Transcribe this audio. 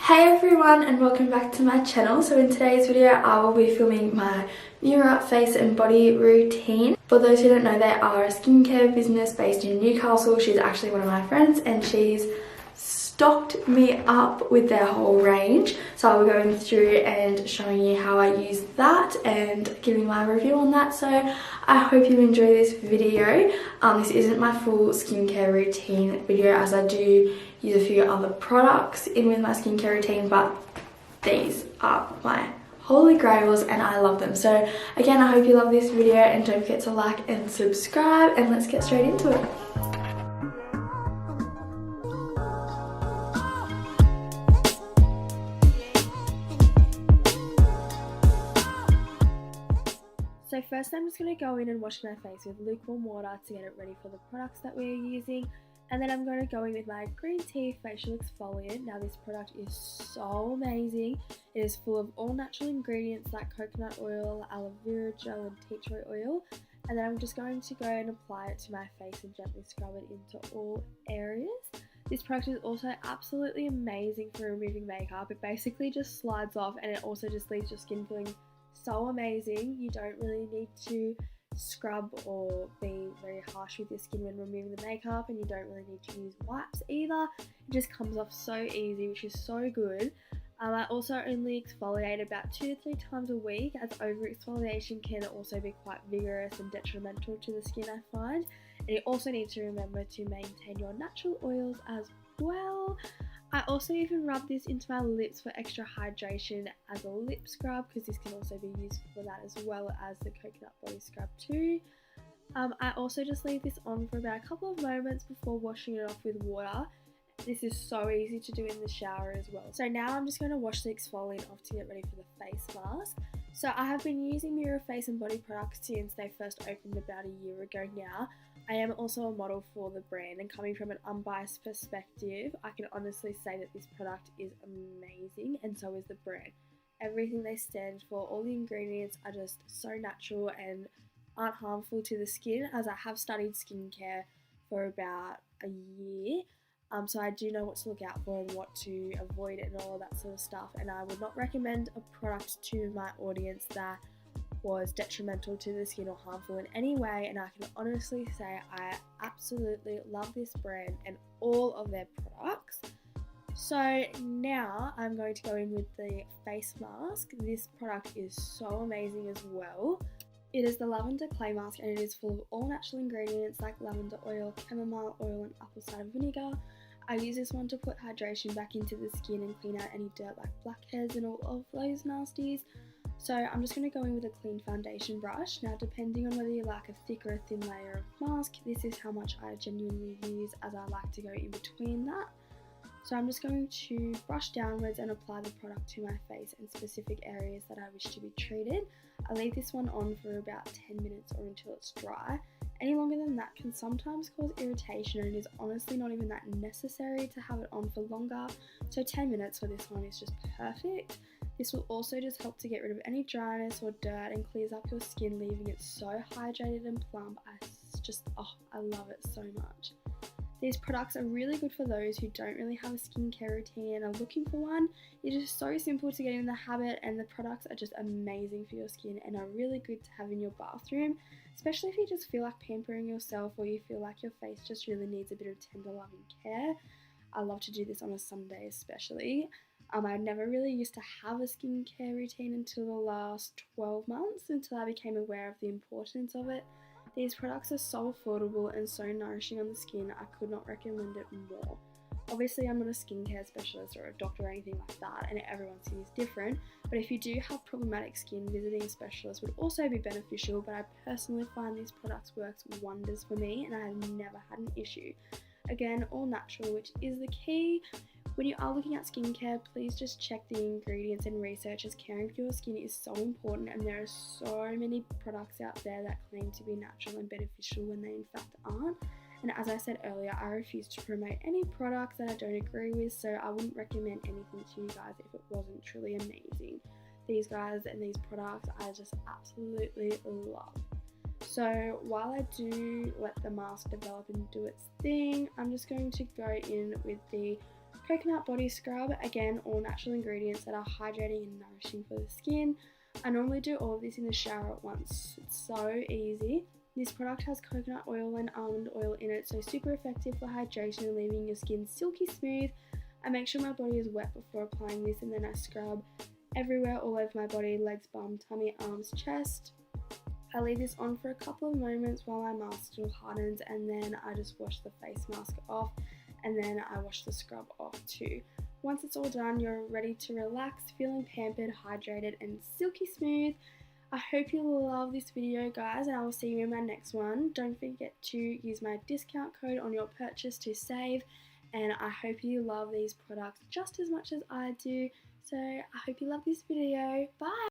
Hey everyone and welcome back to my channel. So in today's video I will be filming my Mura face and body routine. For those who don't know, they are a skincare business based in Newcastle. She's actually one of my friends and she's stocked me up with their whole range. So I'll be going through and showing you how I use that and giving my review on that. So I hope you enjoy this video. This isn't my full skincare routine video as I do use a few other products in with my skincare routine, but these are my holy grails and I love them. So again, I hope you love this video and don't forget to like and subscribe, and let's get straight into it. So first I'm just going to go in and wash my face with lukewarm water to get it ready for the products that we're using. And then I'm going to go in with my green tea facial exfoliant. Now this product is so amazing. It is full of all natural ingredients like coconut oil, aloe vera gel and tea tree oil. And then I'm just going to go and apply it to my face and gently scrub it into all areas. This product is also absolutely amazing for removing makeup. It basically just slides off and it also just leaves your skin feeling so amazing. You don't really need to scrub or be very harsh with your skin when removing the makeup, and you don't really need to use wipes either. It just comes off so easy, which is so good. I also only exfoliate about 2 to 3 times a week, as over exfoliation can also be quite vigorous and detrimental to the skin, I find. And you also need to remember to maintain your natural oils as well. I also even rub this into my lips for extra hydration as a lip scrub, because this can also be used for that as well as the coconut body scrub too. I also just leave this on for about a couple of moments before washing it off with water. This is so easy to do in the shower as well. So now I'm just going to wash the exfoliant off to get ready for the face mask. So I have been using Mura face and body products since they first opened about a year ago now. I am also a model for the brand, and coming from an unbiased perspective, I can honestly say that this product is amazing, and so is the brand. Everything they stand for, all the ingredients are just so natural and aren't harmful to the skin, as I have studied skincare for about a year. So I do know what to look out for and what to avoid and all of that sort of stuff, and I would not recommend a product to my audience that was detrimental to the skin or harmful in any way. And I can honestly say I absolutely love this brand and all of their products. So now I'm going to go in with the face mask. This product is so amazing as well. It is the lavender clay mask, and it is full of all natural ingredients like lavender oil, chamomile oil and apple cider vinegar. I use this one to put hydration back into the skin and clean out any dirt like blackheads and all of those nasties. So I'm just going to go in with a clean foundation brush. Now depending on whether you like a thick or a thin layer of mask, this is how much I genuinely use, as I like to go in between that. So I'm just going to brush downwards and apply the product to my face and specific areas that I wish to be treated. I leave this one on for about 10 minutes or until it's dry. Any longer than that can sometimes cause irritation, and it is honestly not even that necessary to have it on for longer. So 10 minutes for this one is just perfect. This will also just help to get rid of any dryness or dirt and clears up your skin, leaving it so hydrated and plump. I love it so much. These products are really good for those who don't really have a skincare routine and are looking for one. It is so simple to get in the habit, and the products are just amazing for your skin and are really good to have in your bathroom, especially if you just feel like pampering yourself or you feel like your face just really needs a bit of tender loving care. I love to do this on a Sunday especially. I never really used to have a skincare routine until the last 12 months, until I became aware of the importance of it. These products are so affordable and so nourishing on the skin. I could not recommend it more. Obviously I'm not a skincare specialist or a doctor or anything like that, and everyone's skin is different, but if you do have problematic skin, visiting a specialist would also be beneficial. But I personally find these products works wonders for me and I have never had an issue. Again, all natural, which is the key. When you are looking at skincare, please just check the ingredients and research, as caring for your skin is so important, and there are so many products out there that claim to be natural and beneficial when they in fact aren't. And as I said earlier, I refuse to promote any products that I don't agree with, so I wouldn't recommend anything to you guys if it wasn't truly amazing. These guys and these products I just absolutely love. So while I do let the mask develop and do its thing, I'm just going to go in with the Coconut body scrub, again all natural ingredients that are hydrating and nourishing for the skin. I normally do all of this in the shower at once. It's so easy. This product has coconut oil and almond oil in it, so super effective for hydration and leaving your skin silky smooth. I make sure my body is wet before applying this, and then I scrub everywhere, all over my body, legs, bum, tummy, arms, chest. I leave this on for a couple of moments while my mask still hardens, and then I just wash the face mask off, and then I wash the scrub off too. Once it's all done, you're ready to relax, feeling pampered, hydrated, and silky smooth. I hope you love this video, guys, and I will see you in my next one. Don't forget to use my discount code on your purchase to save, and I hope you love these products just as much as I do. So I hope you love this video. Bye!